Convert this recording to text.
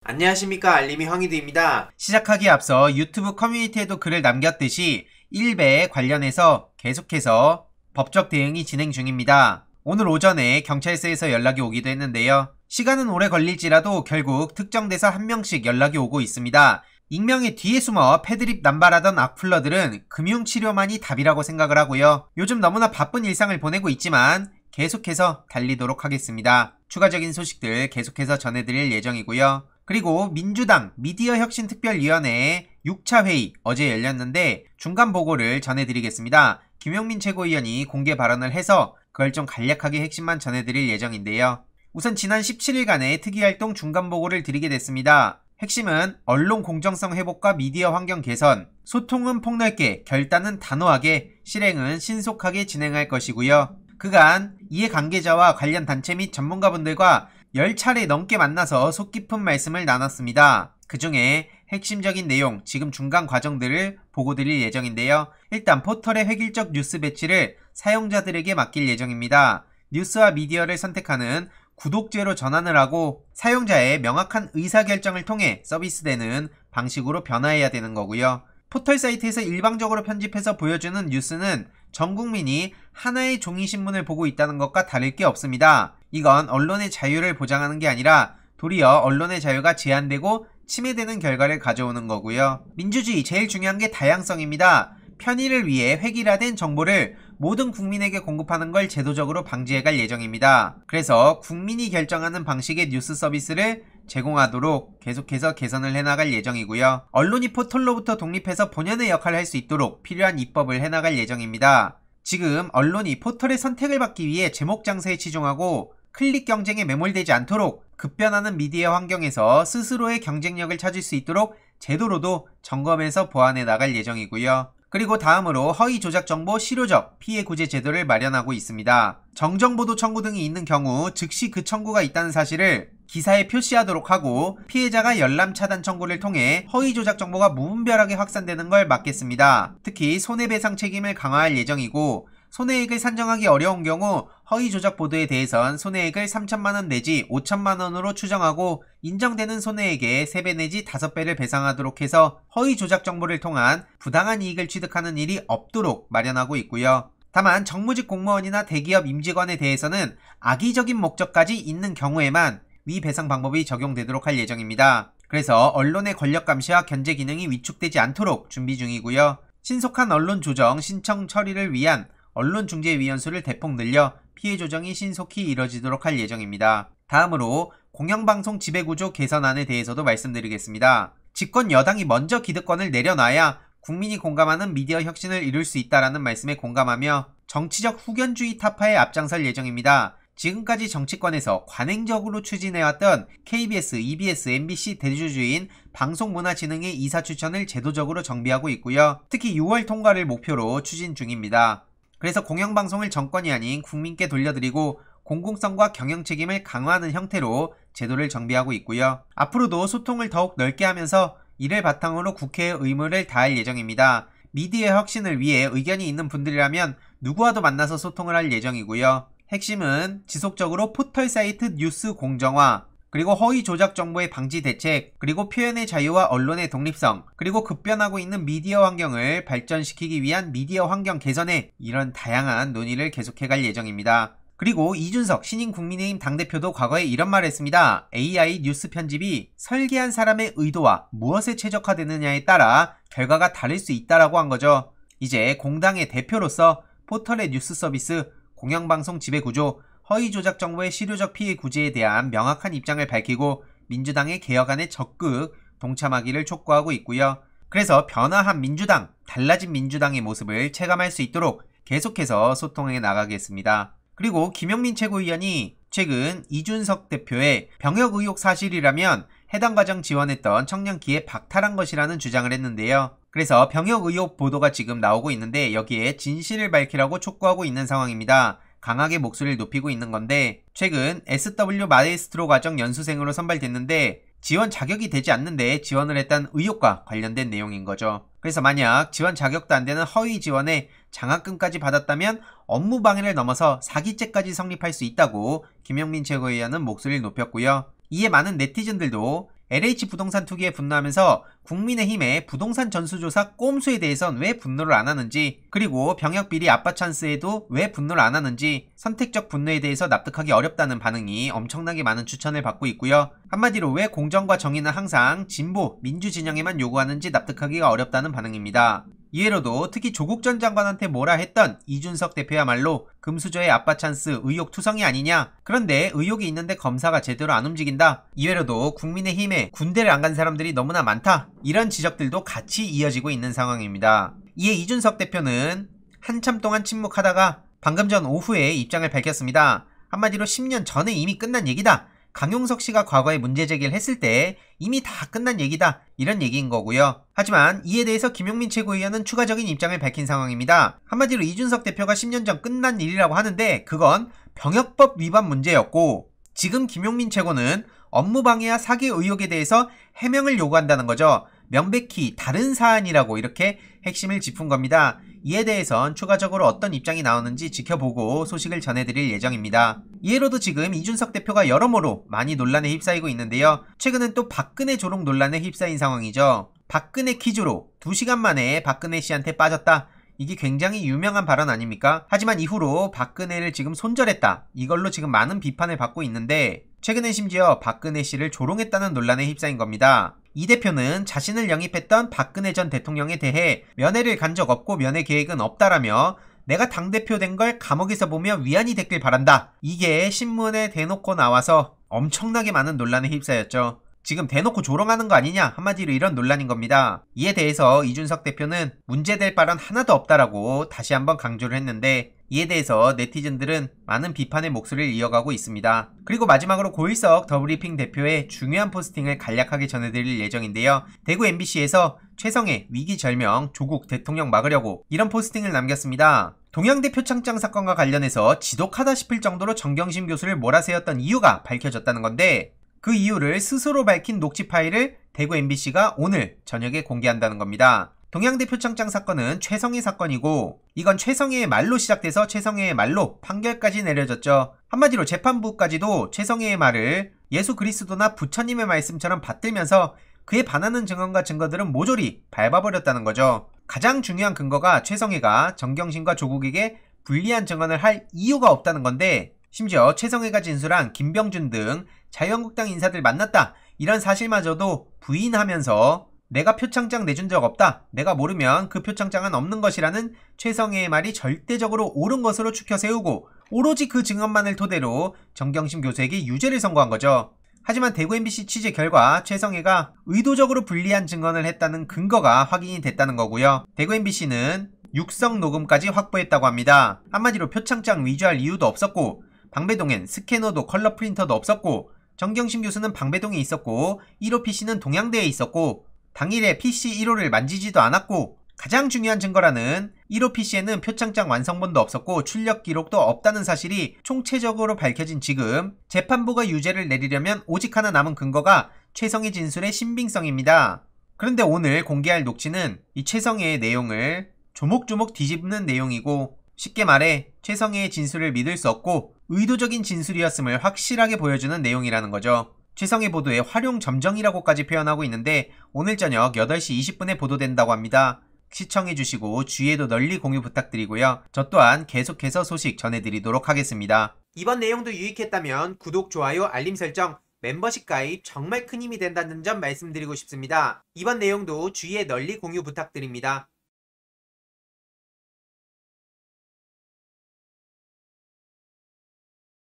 안녕하십니까, 알림이 황희두입니다. 시작하기에 앞서 유튜브 커뮤니티에도 글을 남겼듯이 일베에 관련해서 계속해서 법적 대응이 진행 중입니다. 오늘 오전에 경찰서에서 연락이 오기도 했는데요. 시간은 오래 걸릴지라도 결국 특정대사 한 명씩 연락이 오고 있습니다. 익명의 뒤에 숨어 패드립 남발하던 악플러들은 금융치료만이 답이라고 생각을 하고요. 요즘 너무나 바쁜 일상을 보내고 있지만 계속해서 달리도록 하겠습니다. 추가적인 소식들 계속해서 전해드릴 예정이고요. 그리고 민주당 미디어혁신특별위원회 6차 회의 어제 열렸는데 중간 보고를 전해드리겠습니다. 김용민 최고위원이 공개 발언을 해서 그걸 좀 간략하게 핵심만 전해드릴 예정인데요. 우선 지난 17일간의 특위활동 중간 보고를 드리게 됐습니다. 핵심은 언론 공정성 회복과 미디어 환경 개선, 소통은 폭넓게, 결단은 단호하게, 실행은 신속하게 진행할 것이고요. 그간 이해관계자와 관련 단체 및 전문가분들과 10차례 넘게 만나서 속 깊은 말씀을 나눴습니다. 그 중에 핵심적인 내용, 지금 중간 과정들을 보고 드릴 예정인데요. 일단 포털의 획일적 뉴스 배치를 사용자들에게 맡길 예정입니다. 뉴스와 미디어를 선택하는 구독제로 전환을 하고 사용자의 명확한 의사결정을 통해 서비스되는 방식으로 변화해야 되는 거고요. 포털 사이트에서 일방적으로 편집해서 보여주는 뉴스는 전 국민이 하나의 종이신문을 보고 있다는 것과 다를 게 없습니다. 이건 언론의 자유를 보장하는 게 아니라 도리어 언론의 자유가 제한되고 침해되는 결과를 가져오는 거고요. 민주주의 제일 중요한 게 다양성입니다. 편의를 위해 획일화된 정보를 모든 국민에게 공급하는 걸 제도적으로 방지해갈 예정입니다. 그래서 국민이 결정하는 방식의 뉴스 서비스를 제공하도록 계속해서 개선을 해나갈 예정이고요. 언론이 포털로부터 독립해서 본연의 역할을 할 수 있도록 필요한 입법을 해나갈 예정입니다. 지금 언론이 포털의 선택을 받기 위해 제목 장사에 치중하고 클릭 경쟁에 매몰되지 않도록 급변하는 미디어 환경에서 스스로의 경쟁력을 찾을 수 있도록 제도로도 점검해서 보완해 나갈 예정이고요. 그리고 다음으로 허위 조작 정보 실효적 피해 구제 제도를 마련하고 있습니다. 정정보도 청구 등이 있는 경우 즉시 그 청구가 있다는 사실을 기사에 표시하도록 하고 피해자가 열람 차단 청구를 통해 허위 조작 정보가 무분별하게 확산되는 걸 막겠습니다. 특히 손해배상 책임을 강화할 예정이고 손해액을 산정하기 어려운 경우 허위 조작 보도에 대해선 손해액을 3천만원 내지 5천만원으로 추정하고 인정되는 손해액의 3배 내지 5배를 배상하도록 해서 허위 조작 정보를 통한 부당한 이익을 취득하는 일이 없도록 마련하고 있고요. 다만 정무직 공무원이나 대기업 임직원에 대해서는 악의적인 목적까지 있는 경우에만 위 배상 방법이 적용되도록 할 예정입니다. 그래서 언론의 권력 감시와 견제 기능이 위축되지 않도록 준비 중이고요. 신속한 언론 조정 신청 처리를 위한 언론중재위원수를 대폭 늘려 피해 조정이 신속히 이뤄지도록 할 예정입니다. 다음으로 공영방송 지배구조 개선안에 대해서도 말씀드리겠습니다. 집권 여당이 먼저 기득권을 내려놔야 국민이 공감하는 미디어 혁신을 이룰 수 있다라는 말씀에 공감하며 정치적 후견주의 타파에 앞장설 예정입니다. 지금까지 정치권에서 관행적으로 추진해왔던 KBS, EBS, MBC 대주주인 방송문화진흥의 이사 추천을 제도적으로 정비하고 있고요. 특히 6월 통과를 목표로 추진 중입니다. 그래서 공영방송을 정권이 아닌 국민께 돌려드리고 공공성과 경영책임을 강화하는 형태로 제도를 정비하고 있고요. 앞으로도 소통을 더욱 넓게 하면서 이를 바탕으로 국회의 의무를 다할 예정입니다. 미디어 혁신을 위해 의견이 있는 분들이라면 누구와도 만나서 소통을 할 예정이고요. 핵심은 지속적으로 포털 사이트 뉴스 공정화, 그리고 허위 조작 정보의 방지 대책, 그리고 표현의 자유와 언론의 독립성, 그리고 급변하고 있는 미디어 환경을 발전시키기 위한 미디어 환경 개선에 이런 다양한 논의를 계속해갈 예정입니다. 그리고 이준석 신인 국민의힘 당대표도 과거에 이런 말을 했습니다. AI 뉴스 편집이 설계한 사람의 의도와 무엇에 최적화되느냐에 따라 결과가 다를 수 있다라고 한 거죠. 이제 공당의 대표로서 포털의 뉴스 서비스, 공영방송 지배구조, 허위 조작 정보의 실효적 피해 구제에 대한 명확한 입장을 밝히고 민주당의 개혁안에 적극 동참하기를 촉구하고 있고요. 그래서 변화한 민주당, 달라진 민주당의 모습을 체감할 수 있도록 계속해서 소통해 나가겠습니다. 그리고 김용민 최고위원이 최근 이준석 대표의 병역 의혹 사실이라면 해당 과정 지원했던 청년 기회 박탈한 것이라는 주장을 했는데요. 그래서 병역 의혹 보도가 지금 나오고 있는데 여기에 진실을 밝히라고 촉구하고 있는 상황입니다. 강하게 목소리를 높이고 있는 건데 최근 SW 마에스트로 과정 연수생으로 선발됐는데 지원 자격이 되지 않는데 지원을 했다는 의혹과 관련된 내용인 거죠. 그래서 만약 지원 자격도 안 되는 허위 지원에 장학금까지 받았다면 업무 방해를 넘어서 사기죄까지 성립할 수 있다고 김용민 최고위원은 목소리를 높였고요. 이에 많은 네티즌들도 LH 부동산 투기에 분노하면서 국민의힘의 부동산 전수조사 꼼수에 대해선 왜 분노를 안 하는지, 그리고 병역비리 아빠 찬스에도 왜 분노를 안 하는지 선택적 분노에 대해서 납득하기 어렵다는 반응이 엄청나게 많은 추천을 받고 있고요. 한마디로 왜 공정과 정의는 항상 진보, 민주 진영에만 요구하는지 납득하기가 어렵다는 반응입니다. 이외로도 특히 조국 전 장관한테 뭐라 했던 이준석 대표야말로 금수저의 아빠 찬스 의혹 투성이 아니냐. 그런데 의혹이 있는데 검사가 제대로 안 움직인다. 이외로도 국민의힘에 군대를 안 간 사람들이 너무나 많다. 이런 지적들도 같이 이어지고 있는 상황입니다. 이에 이준석 대표는 한참 동안 침묵하다가 방금 전 오후에 입장을 밝혔습니다. 한마디로 10년 전에 이미 끝난 얘기다. 강용석 씨가 과거에 문제 제기를 했을 때 이미 다 끝난 얘기다. 이런 얘기인 거고요. 하지만 이에 대해서 김용민 최고위원은 추가적인 입장을 밝힌 상황입니다. 한마디로 이준석 대표가 10년 전 끝난 일이라고 하는데 그건 병역법 위반 문제였고, 지금 김용민 최고는 업무방해와 사기 의혹에 대해서 해명을 요구한다는 거죠. 명백히 다른 사안이라고 이렇게 핵심을 짚은 겁니다. 이에 대해선 추가적으로 어떤 입장이 나오는지 지켜보고 소식을 전해드릴 예정입니다. 이해로도 지금 이준석 대표가 여러모로 많이 논란에 휩싸이고 있는데요. 최근엔 또 박근혜 조롱 논란에 휩싸인 상황이죠. 박근혜 퀴즈로 2시간 만에 박근혜 씨한테 빠졌다. 이게 굉장히 유명한 발언 아닙니까? 하지만 이후로 박근혜를 지금 손절했다. 이걸로 지금 많은 비판을 받고 있는데, 최근에 심지어 박근혜 씨를 조롱했다는 논란에 휩싸인 겁니다. 이 대표는 자신을 영입했던 박근혜 전 대통령에 대해 면회를 간 적 없고 면회 계획은 없다라며 내가 당대표 된 걸 감옥에서 보며 위안이 됐길 바란다. 이게 신문에 대놓고 나와서 엄청나게 많은 논란에 휩싸였죠. 지금 대놓고 조롱하는 거 아니냐, 한마디로 이런 논란인 겁니다. 이에 대해서 이준석 대표는 문제될 발언 하나도 없다라고 다시 한번 강조를 했는데, 이에 대해서 네티즌들은 많은 비판의 목소리를 이어가고 있습니다. 그리고 마지막으로 고일석 더브리핑 대표의 중요한 포스팅을 간략하게 전해드릴 예정인데요. 대구 MBC에서 최성해 위기절명 조국 대통령 막으려고 이런 포스팅을 남겼습니다. 동양대 표창장 사건과 관련해서 지독하다 싶을 정도로 정경심 교수를 몰아세웠던 이유가 밝혀졌다는 건데, 그 이유를 스스로 밝힌 녹취 파일을 대구 MBC가 오늘 저녁에 공개한다는 겁니다. 동양대 표창장 사건은 최성해 사건이고, 이건 최성해의 말로 시작돼서 최성해의 말로 판결까지 내려졌죠. 한마디로 재판부까지도 최성해의 말을 예수 그리스도나 부처님의 말씀처럼 받들면서 그에 반하는 증언과 증거들은 모조리 밟아버렸다는 거죠. 가장 중요한 근거가 최성해가 정경심과 조국에게 불리한 증언을 할 이유가 없다는 건데, 심지어 최성해가 진술한 김병준 등 자유한국당 인사들 만났다, 이런 사실마저도 부인하면서 내가 표창장 내준 적 없다, 내가 모르면 그 표창장은 없는 것이라는 최성해의 말이 절대적으로 옳은 것으로 추켜 세우고 오로지 그 증언만을 토대로 정경심 교수에게 유죄를 선고한 거죠. 하지만 대구 MBC 취재 결과 최성해가 의도적으로 불리한 증언을 했다는 근거가 확인이 됐다는 거고요. 대구 MBC는 육성 녹음까지 확보했다고 합니다. 한마디로 표창장 위조할 이유도 없었고, 방배동엔 스캐너도 컬러 프린터도 없었고, 정경심 교수는 방배동에 있었고 1호 PC는 동양대에 있었고, 당일에 PC 1호를 만지지도 않았고, 가장 중요한 증거라는 1호 PC에는 표창장 완성본도 없었고 출력 기록도 없다는 사실이 총체적으로 밝혀진 지금 재판부가 유죄를 내리려면 오직 하나 남은 근거가 최성해 진술의 신빙성입니다. 그런데 오늘 공개할 녹취는 이 최성해의 내용을 조목조목 뒤집는 내용이고, 쉽게 말해 최성해의 진술을 믿을 수 없고 의도적인 진술이었음을 확실하게 보여주는 내용이라는 거죠. 최성해 보도의 활용 점정이라고까지 표현하고 있는데 오늘 저녁 8시 20분에 보도된다고 합니다. 시청해주시고 주위에도 널리 공유 부탁드리고요. 저 또한 계속해서 소식 전해드리도록 하겠습니다. 이번 내용도 유익했다면 구독, 좋아요, 알림 설정, 멤버십 가입 정말 큰 힘이 된다는 점 말씀드리고 싶습니다. 이번 내용도 주위에 널리 공유 부탁드립니다.